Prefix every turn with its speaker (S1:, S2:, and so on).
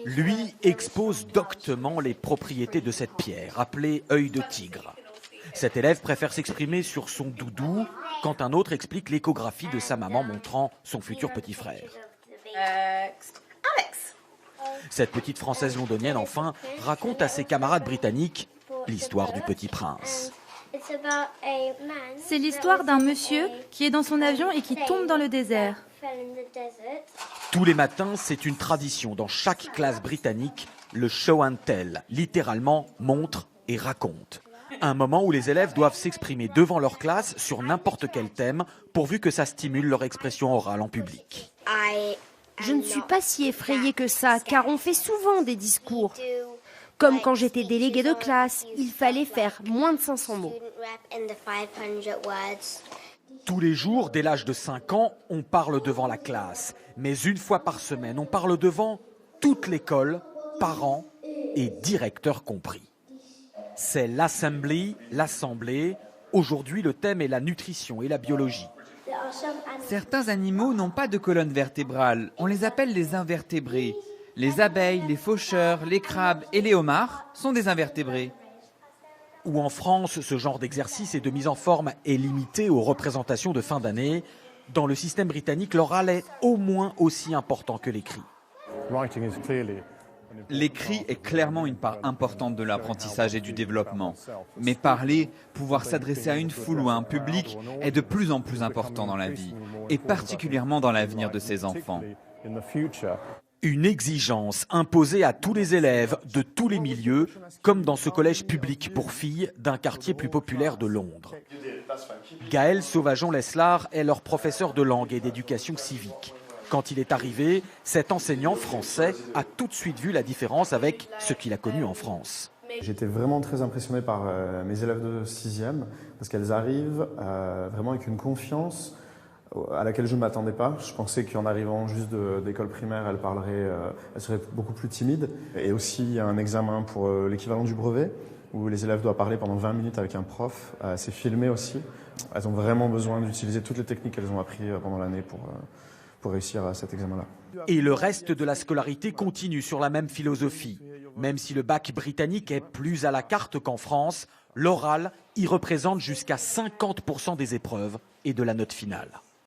S1: Lui expose doctement les propriétés de cette pierre, appelée œil de tigre. Cet élève préfère s'exprimer sur son doudou, quand un autre explique l'échographie de sa maman montrant son futur petit frère.
S2: Alex.
S1: Cette petite Française londonienne, enfin, raconte à ses camarades britanniques l'histoire du Petit Prince.
S3: C'est l'histoire d'un monsieur qui est dans son avion et qui tombe dans le désert.
S1: Tous les matins, c'est une tradition dans chaque classe britannique, le show and tell, littéralement montre et raconte. Un moment où les élèves doivent s'exprimer devant leur classe sur n'importe quel thème, pourvu que ça stimule leur expression orale en public.
S4: Je ne suis pas si effrayée que ça, car on fait souvent des discours. Comme quand j'étais déléguée de classe, il fallait faire moins de 500 mots.
S1: Tous les jours, dès l'âge de 5 ans, on parle devant la classe. Mais une fois par semaine, on parle devant toute l'école, parents et directeurs compris. C'est l'Assembly, l'Assemblée. Aujourd'hui, le thème est la nutrition et la biologie.
S5: Certains animaux n'ont pas de colonne vertébrale. On les appelle les invertébrés. Les abeilles, les faucheurs, les crabes et les homards sont des invertébrés.
S1: Où en France, ce genre d'exercice et de mise en forme est limité aux représentations de fin d'année, dans le système britannique, l'oral est au moins aussi important que l'écrit.
S5: L'écrit est clairement une part importante de l'apprentissage et du développement. Mais parler, pouvoir s'adresser à une foule ou à un public est de plus en plus important dans la vie, et particulièrement dans l'avenir de ces enfants.
S1: Une exigence imposée à tous les élèves de tous les milieux, comme dans ce collège public pour filles d'un quartier plus populaire de Londres. Gaël Sauvageon-Leslar est leur professeur de langue et d'éducation civique. Quand il est arrivé, cet enseignant français a tout de suite vu la différence avec ce qu'il a connu en France.
S6: J'étais vraiment très impressionné par mes élèves de 6e, parce qu'elles arrivent vraiment avec une confiance à laquelle je ne m'attendais pas. Je pensais qu'en arrivant juste d'école primaire, elles seraient beaucoup plus timides. Et aussi, il y a un examen pour l'équivalent du brevet, où les élèves doivent parler pendant 20 minutes avec un prof. C'est filmé aussi. Elles ont vraiment besoin d'utiliser toutes les techniques qu'elles ont apprises pendant l'année pour réussir à cet examen-là.
S1: Et le reste de la scolarité continue sur la même philosophie. Même si le bac britannique est plus à la carte qu'en France, l'oral y représente jusqu'à 50% des épreuves et de la note finale.